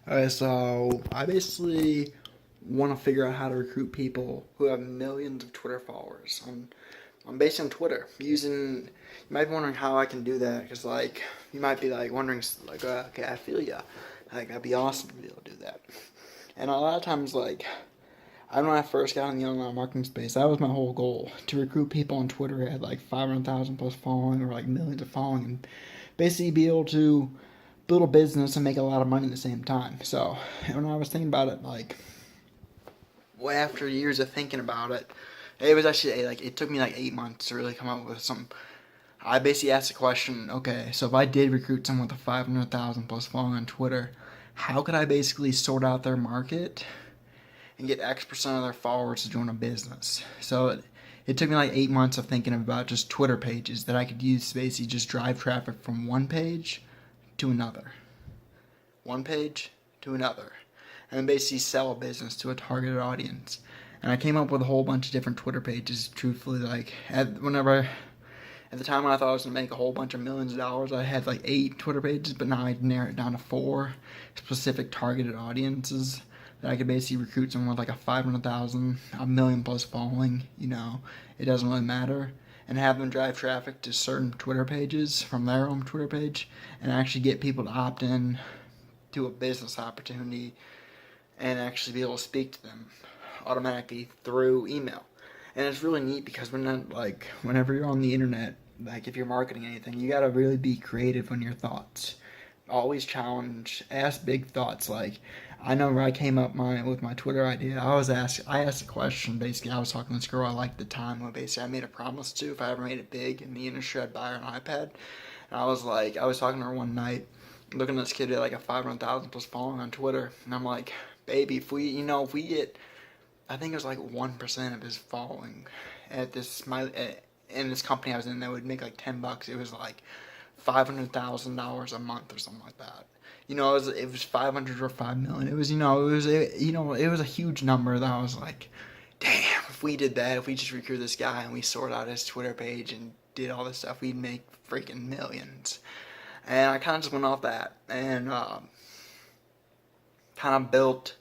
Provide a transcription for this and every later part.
Alright, so I basically want to figure out how to recruit people who have millions of Twitter followers. I'm based on Twitter. You might be wondering how I can do that, because you might be wondering okay, I feel ya. That'd be awesome to be able to do that. And a lot of times I know when I first got in the online marketing space, that was my whole goal, to recruit people on Twitter who had 500,000 plus following or millions of following, and basically be able to build a business and make a lot of money at the same time. So when I was thinking about it, way after years of thinking about it, it was actually it took me 8 months to really come up with some. I basically asked the question, okay, so if I did recruit someone with a 500,000 plus following on Twitter, how could I basically sort out their market and get X% of their followers to join a business? So it took me 8 months of thinking about just Twitter pages that I could use to basically just drive traffic from one page to another. One page to another. And then basically sell a business to a targeted audience. And I came up with a whole bunch of different Twitter pages, truthfully. At the time when I thought I was going to make a whole bunch of millions of dollars, I had 8 Twitter pages, but now I'd narrow it down to 4 specific targeted audiences that I could basically recruit someone with a 500,000, a million plus following, it doesn't really matter, and have them drive traffic to certain Twitter pages from their own Twitter page, and actually get people to opt in to a business opportunity and actually be able to speak to them automatically through email. And it's really neat because whenever you're on the internet, if you're marketing anything, you gotta really be creative on your thoughts. Always challenge, ask big thoughts. I know where I came up with my Twitter idea. I asked a question. Basically, I was talking to this girl I liked at the time, who basically I made a promise to, if I ever made it big in the industry, I'd buy her an iPad. And I was talking to her one night, looking at this kid at a 500,000 plus following on Twitter, and I'm like, baby, if we get, I think it was 1% of his following at in this company I was in, that would make $10. It was $500,000 a month or something like that. It was 500 or 5 million. It was it was a huge number that I was like, damn, if we did that, if we just recruited this guy and we sorted out his Twitter page and did all this stuff, we'd make freaking millions. And I kind of just went off that and kind of built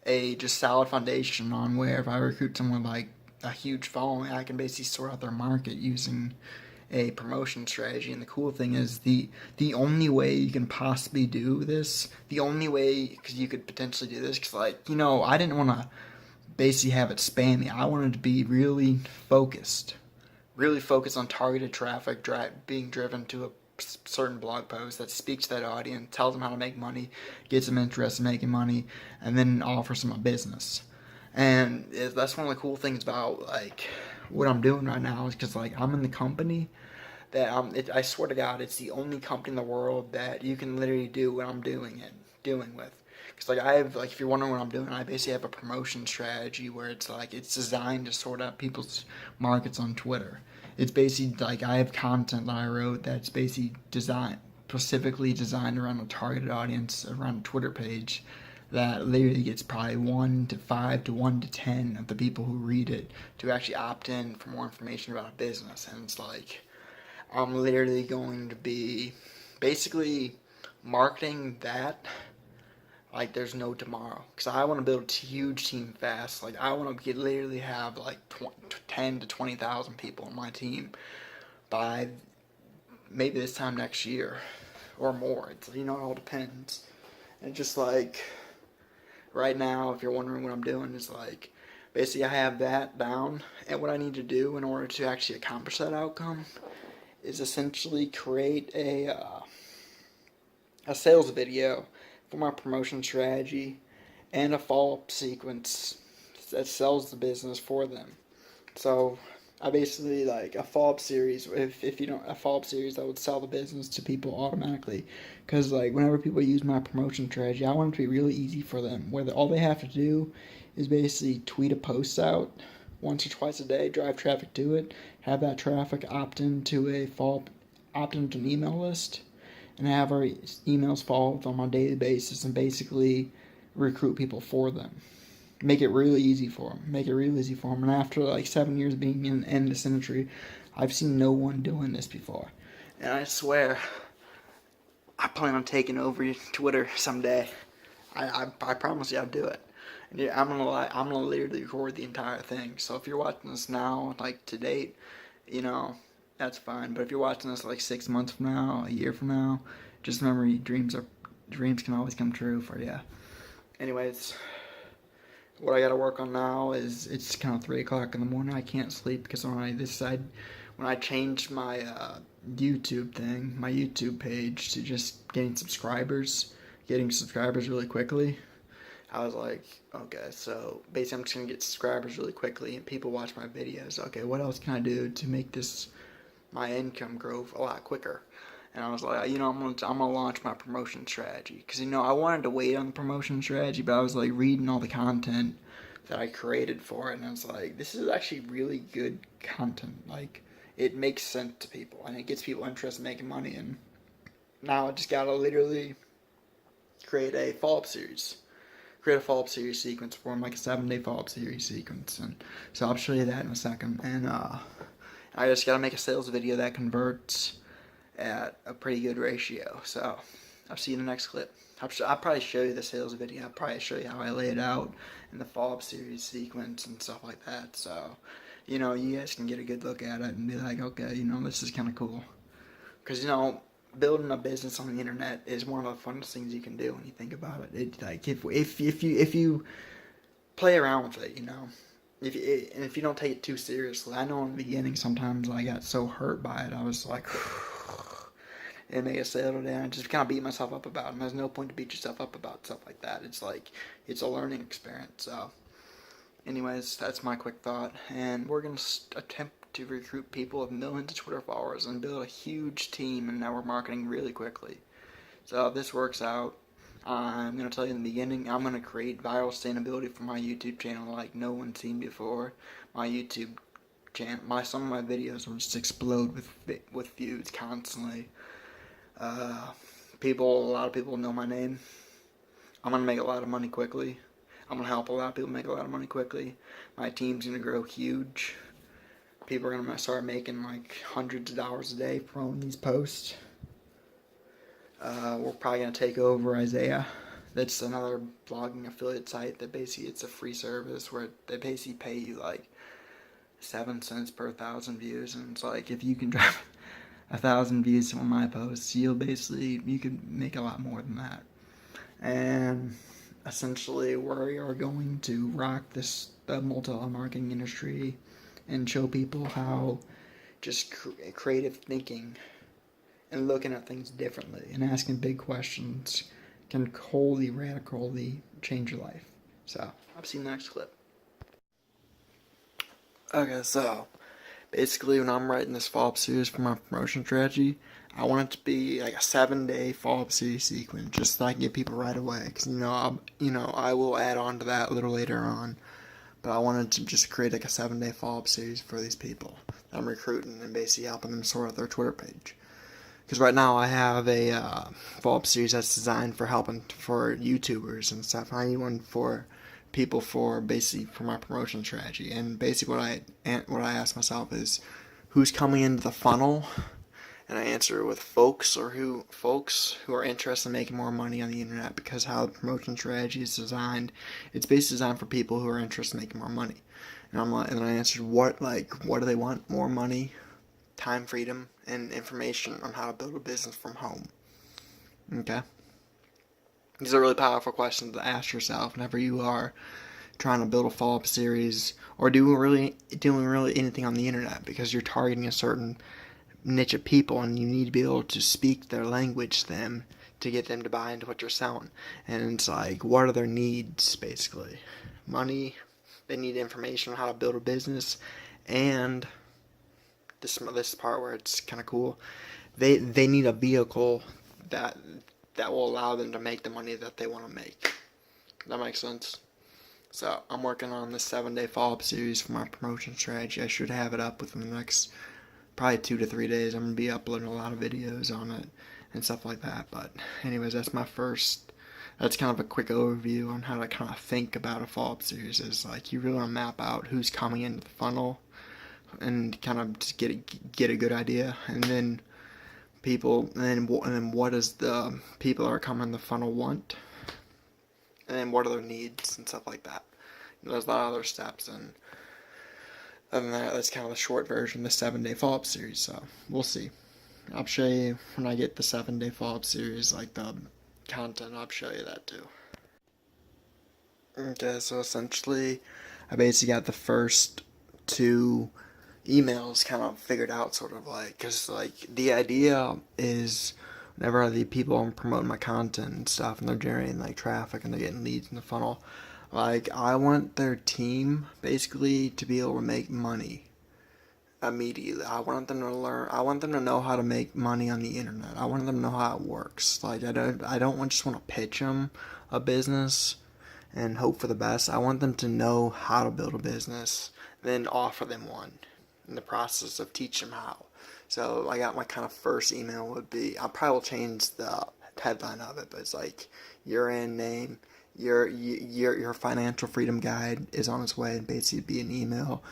a just solid foundation on where if I recruit someone a huge following, I can basically sort out their market using a promotion strategy. And the cool thing is the only way you can possibly do this, the only way, because you could potentially do this, because I didn't want to basically have it spammy. I wanted to be really focused on targeted traffic being driven to a certain blog post that speaks to that audience, tells them how to make money, gets them interested in making money, and then offers them a business. And that's one of the cool things about what I'm doing right now, is because I'm in the company that I swear to God, it's the only company in the world that you can literally do what I'm doing with. Because I have, if you're wondering what I'm doing, I basically have a promotion strategy where it's it's designed to sort out people's markets on Twitter. It's basically I have content that I wrote that's basically specifically designed around a targeted audience, around a Twitter page, that literally gets probably 1 to 5 to 1 to 10 of the people who read it to actually opt in for more information about a business. And it's I'm literally going to be basically marketing that there's no tomorrow, because I want to build a huge team fast. I want to literally have 10 to 20,000 people on my team by maybe this time next year or more. It all depends. And just right now, if you're wondering what I'm doing, is basically I have that down, and what I need to do in order to actually accomplish that outcome is essentially create a sales video for my promotion strategy and a follow-up sequence that sells the business for them. So I basically a follow-up series. If you don't, a follow-up series that would sell the business to people automatically, because whenever people use my promotion strategy, I want it to be really easy for them, where all they have to do is basically tweet a post out once or twice a day, drive traffic to it, have that traffic opt into an email list, and have our emails follow up on a daily basis, and basically recruit people for them. Make it really easy for them. And after 7 years being in this industry, I've seen no one doing this before. And I swear, I plan on taking over Twitter someday. I promise you I'll do it. And yeah, I'm gonna literally record the entire thing. So if you're watching this now, like to date, you know, that's fine. But if you're watching this like 6 months from now, a year from now, just remember dreams can always come true for you. Anyways, what I got to work on now is it's kind of 3 o'clock in the morning. I can't sleep because when I changed my YouTube thing, my YouTube page to just getting subscribers really quickly. I was like, okay, so basically I'm just gonna get subscribers really quickly and people watch my videos. Okay, what else can I do to make my income grow a lot quicker? And I was like, I'm gonna launch my promotion strategy because I wanted to wait on the promotion strategy, but I was like reading all the content that I created for it, and I was like, this is actually really good content. Like, it makes sense to people, and it gets people interested in making money. And now I just gotta literally create a follow-up series. Create a follow-up series sequence for him, like a 7-day follow-up series sequence. And so I'll show you that in a second. And I just gotta make a sales video that converts at a pretty good ratio. So I'll see you in the next clip. I'll probably show you the sales video. I'll probably show you how I lay it out in the follow-up series sequence and stuff like that. So, you guys can get a good look at it and be like, okay, this is kind of cool. Because, building a business on the internet is one of the funnest things you can do when you think about it. It like if you play around with it, if you don't take it too seriously. I know in the beginning sometimes I got so hurt by it. I was like, and make it settle down. I just kind of beat myself up about it. And there's no point to beat yourself up about stuff like that. It's like it's a learning experience. So, anyways, that's my quick thought, and we're gonna attempt to recruit people with millions of Twitter followers and build a huge team in network marketing really quickly. So if this works out, I'm going to tell you in the beginning, I'm going to create viral sustainability for my YouTube channel like no one's seen before. My YouTube channel, some of my videos will just explode with views constantly. A lot of people know my name. I'm going to make a lot of money quickly. I'm going to help a lot of people make a lot of money quickly. My team's going to grow huge. People are going to start making like hundreds of dollars a day from these posts. We're probably going to take over Isaiah. That's another blogging affiliate site that basically it's a free service where they basically pay you like 7 cents per 1,000 views. And it's like if you can drive 1,000 views on my posts, you can make a lot more than that. And essentially we are going to rock the multi-level marketing industry and show people how just creative thinking and looking at things differently and asking big questions can wholly, radically change your life. So, I'll see you in the next clip. Okay, so basically when I'm writing this follow-up series for my promotion strategy, I want it to be like a 7-day follow-up series sequence just so I can get people right away. Because, I will add on to that a little later on. But I wanted to just create like a 7-day follow-up series for these people that I'm recruiting and basically helping them sort out their Twitter page. Because right now I have a follow-up series that's designed for helping for YouTubers and stuff. I need one for people for my promotion strategy. And basically what I ask myself is who's coming into the funnel, and I answer with folks who are interested in making more money on the internet, because how the promotion strategy is designed, it's basically designed for people who are interested in making more money. And I answered what do they want? More money, time freedom, and information on how to build a business from home. Okay? These are really powerful questions to ask yourself whenever you are trying to build a follow-up series or doing really anything on the internet, because you're targeting a certain niche of people and you need to be able to speak their language to them to get them to buy into what you're selling. And it's like, what are their needs, basically? Money, they need information on how to build a business, and this part where it's kind of cool, they need a vehicle that will allow them to make the money that they want to make. That makes sense? So I'm working on this 7-day follow-up series for my promotion strategy. I should have it up within the next probably 2 to 3 days. I'm going to be uploading a lot of videos on it and stuff like that. But anyways, that's kind of a quick overview on how to kind of think about a follow-up series. Is like you really want to map out who's coming into the funnel and kind of just get a good idea, and then what does the people that are coming in the funnel want, and then what are their needs and stuff like that. There's a lot of other steps, and other than that, that's kind of the short version, the 7-day follow-up series. So we'll see. I'll show you when I get the 7-day follow-up series, like the content. I'll show you that too. Okay, so essentially, I basically got the first 2 emails kind of figured out, sort of like, because like the idea is whenever the people are promoting my content and stuff, and they're generating like traffic and they're getting leads in the funnel, like I want their team basically to be able to make money immediately. I want them to learn. I want them to know how to make money on the internet. I want them to know how it works. Like I don't just want to pitch them a business and hope for the best. I want them to know how to build a business, then offer them one in the process of teach them how. So I got my kind of first email would be, I probably will change the headline of it, but it's like your end name, your financial freedom guide is on its way, and basically be an email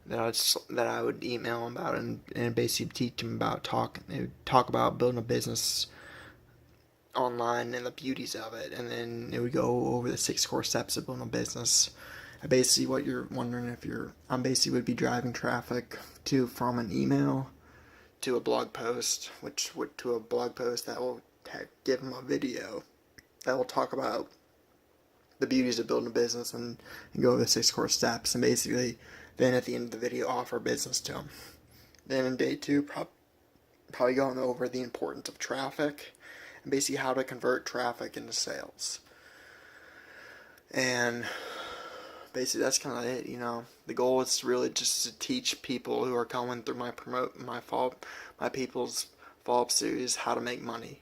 that I would email them about, and basically teach them about talk about building a business online and the beauties of it, and then it would go over the 6 core steps of building a business. Basically, what you're wondering I'm basically would be driving traffic from an email to a blog post, to a blog post that will give them a video that will talk about the beauties of building a business and go over the 6 core steps, and basically then at the end of the video offer business to them. Then in day 2, probably going over the importance of traffic and basically how to convert traffic into sales. And basically that's kind of it, you know. The goal is really just to teach people who are coming through my people's follow-up series how to make money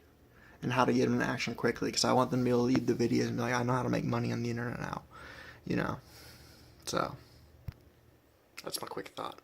and how to get them in action quickly, because I want them to be able to leave the videos and be like, I know how to make money on the internet now, you know. So that's my quick thought.